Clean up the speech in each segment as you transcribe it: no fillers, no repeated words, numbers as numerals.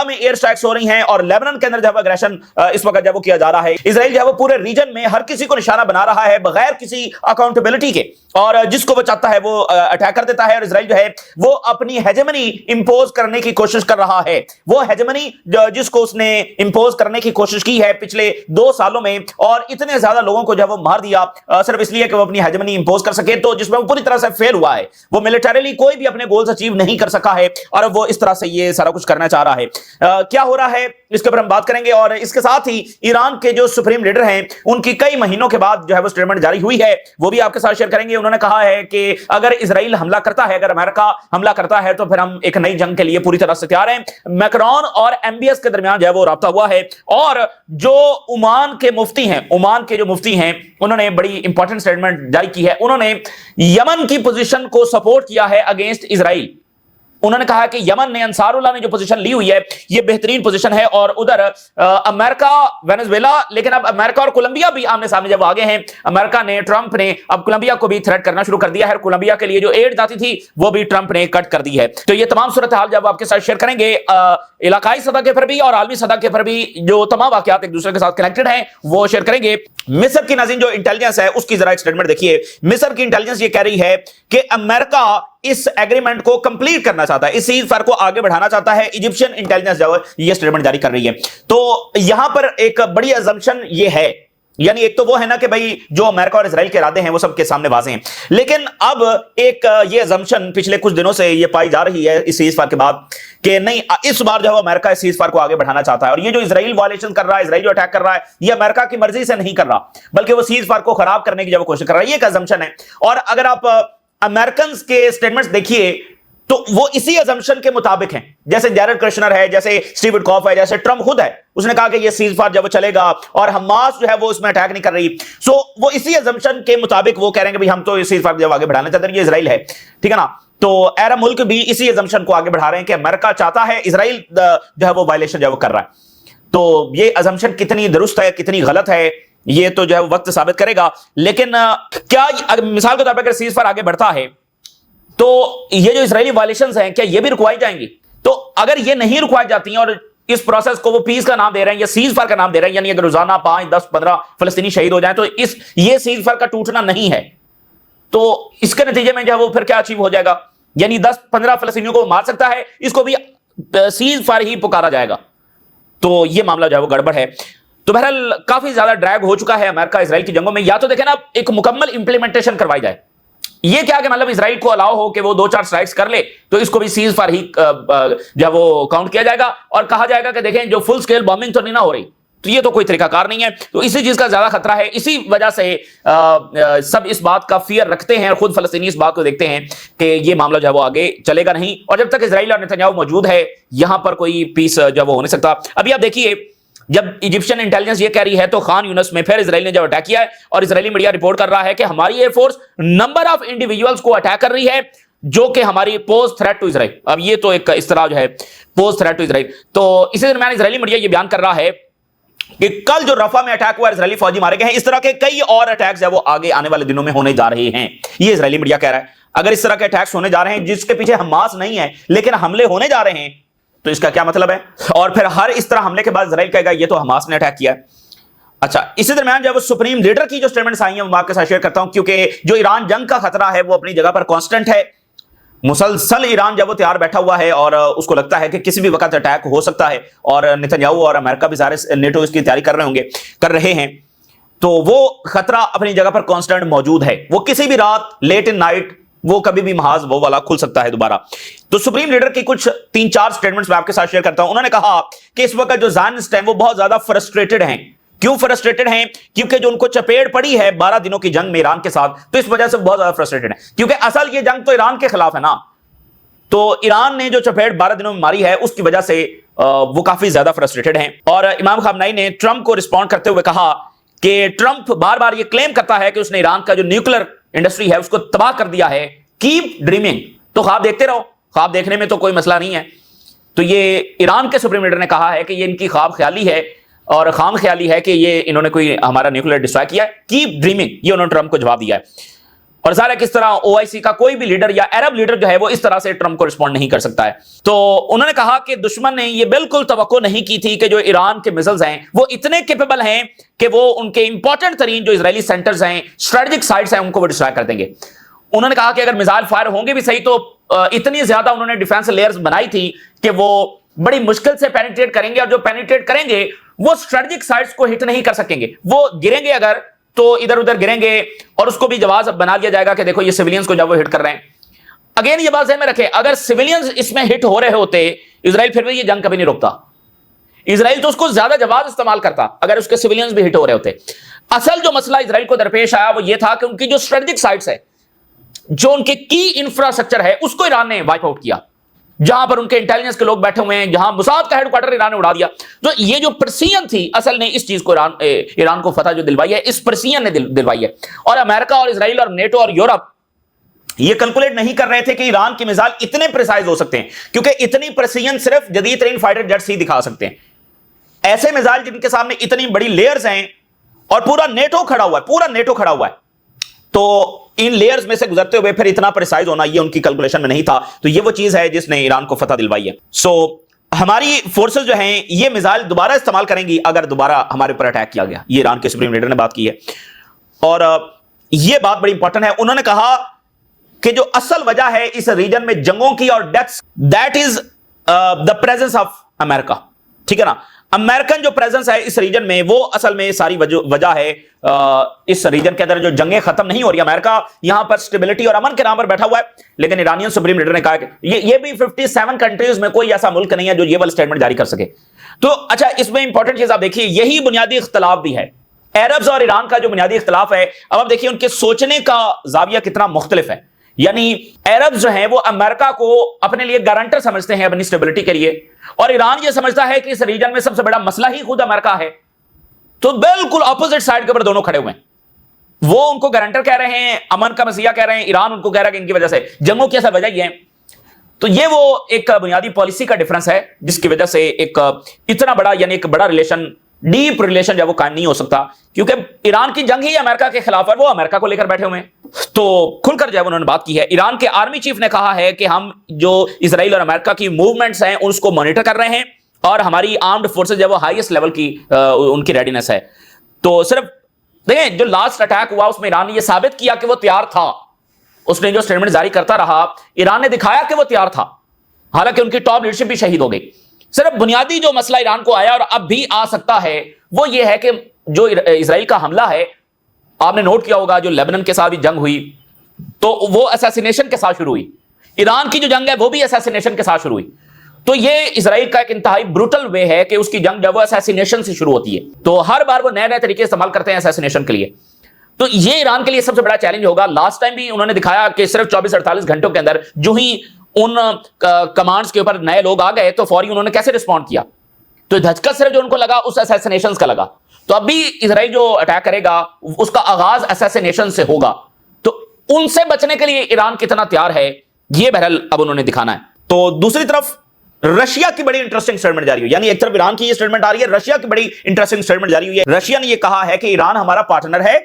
میں year strikes ہو رہی ہیں اور لیبنان کے اندر جو ہے اگریشن اس وقت جو ہے وہ کیا جا رہا ہے. اسرائیل جو ہے وہ پورے ریجن میں ہر کسی کو نشانہ بنا رہا ہے بغیر کسی اکاؤنٹیبلٹی کے, اور جس کو وہ چاہتا ہے وہ اٹیک کر دیتا ہے. اور اسرائیل جو ہے وہ اپنی ہیجمنی امپوز کرنے کی کوشش کر رہا ہے. وہ ہیجمنی جس کو اس نے امپوز کرنے کی کوشش کی ہے پچھلے 2 سالوں میں, اور اتنے زیادہ لوگوں کو جو ہے وہ مار دیا صرف اس لیے کہ وہ اپنی ہیجمنی امپوز کر سکے, تو جس میں وہ پوری طرح سے فیل ہوا ہے. وہ ملٹریلی کوئی بھی اپنے گولز اچیو نہیں کر سکا ہے, اور وہ اس طرح سے یہ سارا کچھ کرنا چاہ رہا ہے. کیا ہو رہا ہے اس کے اوپر ہم بات کریں گے. اور اس کے ساتھ ہی ایران کے جو سپریم لیڈر ہیں ان کی کئی مہینوں کے بعد جو ہے وہ سٹیٹمنٹ جاری ہوئی ہے, وہ بھی آپ کے ساتھ شیئر کریں گے. انہوں نے کہا ہے کہ اگر اسرائیل حملہ کرتا ہے, اگر امریکہ حملہ کرتا ہے, تو پھر ہم ایک نئی جنگ کے لیے پوری طرح سے تیار ہیں. میکرون اور MBS کے درمیان جو ہے وہ رابطہ ہوا ہے, اور جو عمان کے مفتی ہیں انہوں نے بڑی امپورٹنٹ سٹیٹمنٹ جاری کی ہے. انہوں نے یمن کی پوزیشن کو سپورٹ کیا ہے اگینسٹ اسرائیل. انہوں نے کہا کہ یمن نے انصار اللہ نے جو پوزیشن لی ہوئی ہے یہ بہترین پوزیشن ہے, اور ادھر امریکہ وینزویلا, لیکن اب امریکہ اور کولمبیا بھی آمنے سامنے جب آگے ہیں. امریکہ نے, ٹرمپ نے اب کولمبیا کو بھی تھریٹ کرنا شروع کر دیا ہے, اور کولمبیا کے لیے جو ایڈ جاتی تھی وہ بھی ٹرمپ نے کٹ کر دی ہے. تو یہ تمام صورتحال جب آپ کے ساتھ شیئر کریں گے علاقائی سطح کے پر بھی اور عالمی سطح کے پر بھی جو تمام واقعات ایک دوسرے کے ساتھ کنیکٹڈ ہیں وہ شیئر کریں گے. مصر کی ناظرین جو انٹیلیجنس ہے اس کی ذرا ایک سٹیٹمنٹ دیکھیے. مصر کی انٹیلیجنس یہ کہہ رہی ہے کہ امریکہ اس ایگریمنٹ کو کمپلیٹ کرنا چاہتا ہے, اس سیز فائر کو آگے بڑھانا چاہتا ہے. ایجپشین انٹیلیجنس جو ہے یہ سٹیٹمنٹ جاری کر رہی ہے. تو یہاں پر ایک بڑی assumption یہ ہے, یعنی ایک تو وہ ہے نا کہ بھائی جو امریکہ اور اسرائیل کے ارادے ہیں وہ سب کے سامنے واضح ہیں, لیکن اب ایک یہ assumption پچھلے کچھ دنوں سے یہ پائی جا رہی ہے اس سیز فائر کے بعد کہ نہیں, اس بار جو ہے امریکہ اس سیز فائر کو آگے بڑھانا چاہتا ہے. اور یہ جو اسرائیل وائلیشن کر رہا ہے, اسرائیل جو اٹیک کر رہا ہے, یہ امریکہ کی مرضی سے نہیں کر رہا, بلکہ وہ سیز فائر کو خراب کرنے کی جو کوشش کر رہا ہے. یہ ایک assumption ہے. اور اگر آپ امریکنز کے سٹیٹمنٹس دیکھیے تو وہ اسی assumption کے مطابق ہیں, جیسے جیرڈ کرشنر ہے, جیسے سٹیو وٹکوف ہے, جیسے ٹرمپ خود ہے, اس نے کہا کہ یہ سیز فائر جب چلے گا اور حماس جو ہے وہ اس میں اٹیک نہیں کر رہی. سو وہ اسی assumption کے مطابق وہ کہہ رہے ہیں کہ بھئی ہم تو اس سیز فائر جب آگے بڑھانا چاہتے ہیں, یہ اسرائیل ہے, ٹھیک ہے نا. تو عرب ملک بھی اسی assumption کو آگے بڑھا رہے ہیں کہ امریکہ چاہتا ہے, اسرائیل جو ہے وہ وائلیشن جو ہے وہ کر رہا ہے. تو یہ assumption کتنی درست ہے کتنی غلط ہے یہ تو جو ہے وقت ثابت کرے گا. لیکن کیا مثال کے طور پر اگر سیز فائر آگے بڑھتا ہے تو یہ جو اسرائیلی وائلیشنز ہیں کیا یہ بھی رکوائی جائیں گی؟ تو اگر یہ نہیں رکوائی جاتی ہیں اور اس پروسیس کو وہ پیس کا نام دے رہے ہیں یا سیز فائر کا نام دے رہے ہیں, یعنی اگر روزانہ 5, 10, 15 فلسطینی شہید ہو جائیں تو یہ سیز فائر کا ٹوٹنا نہیں ہے, تو اس کے نتیجے میں جو ہے وہ پھر کیا اچیو ہو جائے گا, یعنی 10-15 فلسطینیوں کو مار سکتا ہے, اس کو بھی سیز فائر ہی پکارا جائے گا. تو یہ معاملہ جو ہے وہ گڑبڑ ہے. تو بہرحال کافی زیادہ ڈریگ ہو چکا ہے امریکہ اسرائیل کی جنگوں میں. یا تو دیکھیں نا ایک مکمل امپلیمنٹیشن کروائی جائے, یہ کیا کہ مطلب اسرائیل کو الاؤ ہو کہ وہ 2-4 سٹرائکس کر لے تو اس کو بھی سیز فائر ہی جو ہے وہ کاؤنٹ کیا جائے گا, اور کہا جائے گا کہ دیکھیں جو فل سکیل بامبنگ تو نہیں نہ ہو رہی. تو یہ تو کوئی طریقہ کار نہیں ہے. تو اسی چیز کا زیادہ خطرہ ہے, اسی وجہ سے سب اس بات کا فیئر رکھتے ہیں, اور خود فلسطینی اس بات کو دیکھتے ہیں کہ یہ معاملہ جو ہے وہ آگے چلے گا نہیں, اور جب تک اسرائیل اور نتنیاہو موجود ہے یہاں پر کوئی پیس جو ہے وہ ہو نہیں سکتا. ابھی آپ دیکھیے جب ایجپشین انٹیلیجنس یہ کہہ رہی ہے تو خان یونس میں پھر اسرائیل نے جب اٹیک کیا ہے, اور اسرائیلی میڈیا رپورٹ کر رہا ہے کہ ہماری air force number of individuals کو اٹیک کر رہی ہے جو کہ ہماری پوز تھریٹ ٹو اسرائیل. اب یہ تو ایک اس طرح جو ہے پوز تھریٹ ٹو اسرائیل. تو اسی درمیان اسرائیلی میڈیا یہ بیان کر رہا ہے کہ کل جو رفح میں اٹیک ہوا اسرائیلی فوجی مارے گئے ہیں, اس طرح کے کئی اور اٹیکس وہ آگے آنے والے دنوں میں ہونے جا رہے ہیں. یہ اسرائیلی میڈیا کہہ رہا ہے. اگر اس طرح کے اٹیکس ہونے جا رہے ہیں جس کے پیچھے حماس نہیں ہے لیکن حملے ہونے جا رہے ہیں تو اس کا کیا مطلب ہے؟ اور پھر ہر اس طرح حملے کے بعد اسرائیل کہے گا یہ تو حماس نے اٹیک کیا ہے. اچھا, اسی درمیان جب سپریم لیڈر کی جو سٹیٹمنٹس آئی ہیں وہ آپ کے ساتھ شیئر کرتا ہوں, کیونکہ جو ایران جنگ کا خطرہ ہے وہ اپنی جگہ پر کانسٹنٹ ہے. مسلسل ایران جب وہ تیار بیٹھا ہوا ہے اور اس کو لگتا ہے کہ کسی بھی وقت اٹیک ہو سکتا ہے, اور نتنیاہو اور امریکہ بھی ظاہر نیٹو اس کی تیاری کر رہے ہیں, تو وہ خطرہ اپنی جگہ پر کانسٹنٹ موجود ہے. وہ کسی بھی رات لیٹ ان نائٹ وہ کبھی بھی محاذ وہ والا کھل سکتا ہے دوبارہ. تو سپریم لیڈر کی کچھ 3-4 سٹیٹمنٹس میں آپ کے ساتھ شیئر کرتا ہوں. انہوں نے کہا کہ اس وقت جو زائنسٹ ہیں وہ بہت زیادہ فرسٹریٹڈ ہیں. کیوں فرسٹریٹڈ ہیں؟ کیونکہ جو ان کو چپیڑ پڑی ہے 12 دنوں کی جنگ میں ایران کے ساتھ, تو اس وجہ سے بہت زیادہ فرسٹریٹڈ ہیں. کیونکہ اصل یہ جنگ تو ایران کے خلاف ہے نا, تو ایران نے جو چپیڑ 12 دنوں میں ماری ہے اس کی وجہ سے وہ کافی زیادہ فرسٹریٹڈ ہیں. اور امام خامنائی نے ٹرمپ کو رسپونڈ کرتے ہوئے کہا کہ ٹرمپ بار بار یہ کلیم کرتا ہے کہ اس نے ایران کا جو نیوکلیر انڈسٹری ہے اس کو تباہ کر دیا ہے. کیپ ڈریمنگ, تو خواب دیکھتے رہو, خواب دیکھنے میں تو کوئی مسئلہ نہیں ہے. تو یہ ایران کے سپریم لیڈر نے کہا ہے کہ یہ ان کی خواب خیالی ہے اور خام خیالی ہے کہ یہ انہوں نے کوئی ہمارا نیوکلیر ڈسٹرائے کیا ہے. کیپ ڈریمنگ, یہ انہوں نے ٹرمپ کو جواب دیا ہے. اور ظاہر ہے کس طرح OIC کا کوئی بھی لیڈر یا عرب لیڈر جو ہے وہ اس طرح سے ٹرمپ کو رسپونڈ نہیں کر سکتا ہے. تو انہوں نے کہا کہ دشمن نے یہ بالکل توقع نہیں کی تھی کہ جو ایران کے میزائلز ہیں وہ اتنے کیپیبل ہیں کہ وہ ان کے امپورٹنٹ ترین جو اسرائیلی سینٹرز ہیں، اسٹریٹجک سائٹس ہیں، ان کو وہ ڈسٹرائے کر دیں گے. انہوں نے کہا کہ اگر میزائل فائر ہوں گے بھی صحیح تو اتنی زیادہ انہوں نے ڈیفینس لیئرز بنائی تھی کہ وہ بڑی مشکل سے پینیٹریٹ کریں گے، اور جو پینیٹریٹ کریں گے وہ اسٹریٹجک سائٹس کو ہٹ نہیں کر سکیں گے. وہ گریں گے اگر تو ادھر ادھر گریں گے، اور اس کو بھی جواز بنا دیا جائے گا کہ دیکھو یہ سیویلینز کو جب وہ ہٹ کر رہے ہیں. اگین یہ بات ذہن میں رکھیں، اگر سیویلینز اس میں ہٹ ہو رہے ہوتے اسرائیل پھر بھی یہ جنگ کبھی نہیں روکتا. اسرائیل تو اس کو زیادہ جواز استعمال کرتا اگر اس کے سیویلینز بھی ہٹ ہو رہے ہوتے. اصل جو مسئلہ اسرائیل کو درپیش آیا وہ یہ تھا کہ ان کی جو اسٹریٹجک سائٹس ہے، جو ان کے کی انفراسٹرکچر ہے، اس کو ایران نے وائپ آؤٹ کیا. جہاں پر ان کے انٹیلیجنس کے لوگ بیٹھے ہوئے ہیں، جہاں موساد کا ہیڈ کوارٹر ایران نے اڑا دیا. تو یہ جو پرسین تھی اصل نے اس چیز کو ایران کو فتح جو دلوائی ہے، اس پرسین نے دلوائی ہے. اور امریکہ اور اسرائیل اور نیٹو اور یورپ یہ کیلکولیٹ نہیں کر رہے تھے کہ ایران کے میزائل اتنے پریسائز ہو سکتے ہیں، کیونکہ اتنی پرسین صرف جدید ترین فائٹر جیٹس ہی دکھا سکتے ہیں. ایسے میزائل جن کے سامنے اتنی بڑی لیئرز ہیں اور پورا نیٹو کھڑا ہوا ہے، تو ان لیئرز میں سے گزرتے ہوئے پھر اتنا پریسائز ہونا یہ ان کی کیلکولیشن میں نہیں تھا. تو یہ وہ چیز ہے جس نے ایران کو فتح دلوائی ہے. سو ہماری فورسز جو ہیں یہ میزائل دوبارہ استعمال کریں گی اگر دوبارہ ہمارے اوپر اٹیک کیا گیا. یہ ایران کے سپریم لیڈر نے بات کی ہے، اور یہ بات بڑی امپورٹنٹ ہے. انہوں نے کہا کہ جو اصل وجہ ہے اس ریجن میں جنگوں کی اور deaths, that is the presence of America. ٹھیک ہے نا، امریکن جو پریزنس ہے اس ریجن میں وہ اصل میں ساری وجہ ہے. اس ریجن کے اندر جو جنگیں ختم نہیں ہو رہی، امریکہ یہاں پر سٹیبلٹی اور امن کے نام پر بیٹھا ہوا ہے. لیکن ایرانین سپریم لیڈر نے کہا کہ یہ بھی 57 کنٹریز میں کوئی ایسا ملک نہیں ہے جو یہ والا سٹیٹمنٹ جاری کر سکے. تو اچھا، اس میں امپورٹنٹ چیز آپ دیکھیے، یہی بنیادی اختلاف بھی ہے عربز اور ایران کا. جو بنیادی اختلاف ہے، اب آپ دیکھیے ان کے سوچنے کا زاویہ کتنا مختلف ہے. یعنی عربز جو ہیں وہ امریکہ کو اپنے لیے گارنٹر سمجھتے ہیں اپنی سٹیبلٹی کے لیے، اور ایران یہ سمجھتا ہے کہ اس ریجن میں سب سے بڑا مسئلہ ہی خود امریکہ ہے. تو بالکل اپوزٹ سائڈ کے اوپر دونوں کھڑے ہوئے ہیں. وہ ان کو گارنٹر کہہ رہے ہیں، امن کا مسیحا کہہ رہے ہیں، ایران ان کو کہہ رہا ہے کہ ان کی وجہ سے جنگوں کی اصل وجہ یہ ہے. تو یہ وہ ایک بنیادی پالیسی کا ڈفرنس ہے جس کی وجہ سے ایک اتنا بڑا، یعنی ایک بڑا ریلیشن، ڈیپ ریلیشن جو وہ قائم نہیں ہو سکتا، کیونکہ ایران کی جنگ ہی امریکہ کے خلاف ہے، وہ امریکہ کو لے کر بیٹھے ہوئے ہیں. تو کھل کر جو انہوں نے بات کی ہے. ایران کے آرمی چیف نے کہا ہے کہ ہم جو اسرائیل اور امریکہ کی موومنٹس ہیں اس کو مانیٹر کر رہے ہیں، اور ہماری آرمڈ فورسز جو وہ ہائیسٹ لیول کی ان کی ریڈینس ہے. تو صرف دیکھیں جو لاسٹ اٹیک ہوا اس میں ایران نے یہ ثابت کیا کہ وہ تیار تھا. اس نے جو سٹیٹمنٹ جاری کرتا رہا، ایران نے دکھایا کہ وہ تیار تھا، حالانکہ ان کی ٹاپ لیڈرشپ بھی شہید ہو گئی. صرف بنیادی جو مسئلہ ایران کو آیا اور اب بھی آ سکتا ہے وہ یہ ہے کہ جو اسرائیل کا حملہ ہے، آپ نے نوٹ کیا ہوگا جو لیبنن کے ساتھ بھی جنگ ہوئی تو وہ اساسینیشن کے ساتھ شروع ہوئی. ایران کی جو جنگ ہے وہ بھی اساسینیشن کے ساتھ شروع ہوئی. تو یہ اسرائیل کا ایک انتہائی بروٹل وے ہے کہ اس کی جنگ جب وہ اساسینیشن سے شروع ہوتی ہے، تو ہر بار وہ نئے نئے طریقے استعمال کرتے ہیں اساسینیشن کے لیے. تو یہ ایران کے لیے سب سے بڑا چیلنج ہوگا. لاسٹ ٹائم بھی انہوں نے دکھایا کہ صرف 24-48 گھنٹوں کے اندر جو ہی ان کمانڈز کے اوپر نئے لوگ آ گئے تو فوری انہوں نے کیسے رسپونڈ کیا. تو دھچکا صرف جو ان کو لگا اس اساسینیشن کا لگا. تو اب بھی اسرائیل جو اٹیک کرے گا اس کا آغاز اساسینیشن سے ہوگا. تو ان سے بچنے کے لیے ایران کتنا تیار ہے یہ بہرحال اب انہوں نے دکھانا ہے. تو دوسری طرف رشیا کی بڑی انٹرسٹنگ سٹیٹمنٹ جاری ہوئی، یعنی ایک طرف ایران کی یہ سٹیٹمنٹ آ رہی ہے، رشیا کی بڑی انٹرسٹنگ سٹیٹمنٹ جاری ہوئی ہے. رشیا نے یہ کہا ہے کہ ایران ہمارا پارٹنر ہے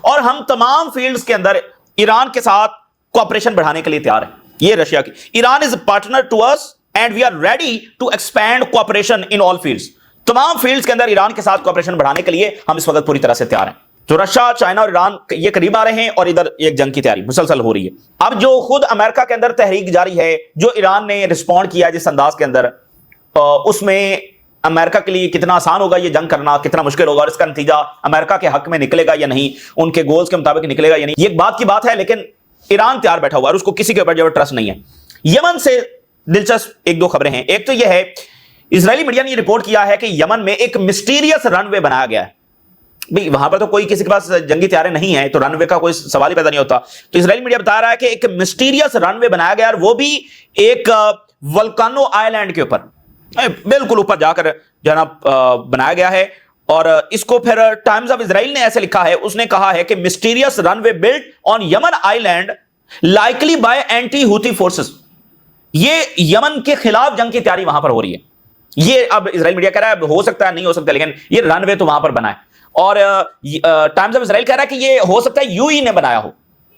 اور ہم تمام فیلڈز کے اندر ایران کے ساتھ کوآپریشن بڑھانے کے لیے تیار ہیں. یہ رشیا کی، Iran is a partner to us and we are ready to expand cooperation in all fields. تمام فیلڈز کے اندر ایران کے ساتھ کوآپریشن بڑھانے کے لیے ہم اس وقت پوری طرح سے تیار ہیں. تو رشیا، چائنا اور ایران یہ قریب آ رہے ہیں اور ادھر ایک جنگ کی تیاری مسلسل ہو رہی ہے. اب جو خود امریکہ کے اندر تحریک جاری ہے، جو ایران نے رسپونڈ کیا جس انداز کے اندر، اس میں امریکہ کے لیے کتنا آسان ہوگا یہ جنگ کرنا، کتنا مشکل ہوگا، اور اس کا نتیجہ امریکہ کے حق میں نکلے گا یا نہیں، ان کے گولز کے مطابق نکلے گا یا نہیں، یہ ایک بات کی بات ہے. لیکن ایران تیار بیٹھا ہوا اور اس کو کسی کے اوپر جو ٹرسٹ نہیں ہے. یمن سے دلچسپ ایک دو خبریں ہیں. ایک تو یہ ہے، اسرائیلی میڈیا نے یہ رپورٹ کیا ہے کہ یمن میں ایک مسٹیریس رن وے بنایا گیا ہے. بھئی وہاں پر تو کوئی کسی کے پاس جنگی طیارے نہیں ہیں تو رن وے کا کوئی سوال ہی پیدا نہیں ہوتا. تو اسرائیلی میڈیا بتا رہا ہے کہ ایک مسٹیریس رن وے بنایا گیا، اور وہ بھی ایک ولکانو آئی لینڈ کے اوپر، بالکل اوپر جا کر جو ہے نا بنایا گیا ہے. اور اس کو پھر ٹائمز آف اسرائیل نے ایسے لکھا ہے، اس نے کہا ہے کہ mysterious runway built on Yemen island likely by anti Houthi forces. یہ یمن کے خلاف جنگ کی تیاری وہاں پر ہو رہی ہے. یہ اب اسرائیل میڈیا کہہ رہا ہے ہو سکتا ہے نہیں ہو سکتا، لیکن یہ رن وے تو وہاں پر بنا ہے. اور ٹائمز آف اسرائیل کہہ رہا ہے کہ یہ ہو سکتا ہے یو ای نے بنایا ہو.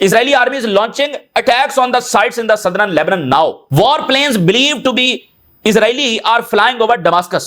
Israeli army is launching attacks on the sites in the southern Lebanon now. War planes believed to be Israeli are flying over Damascus.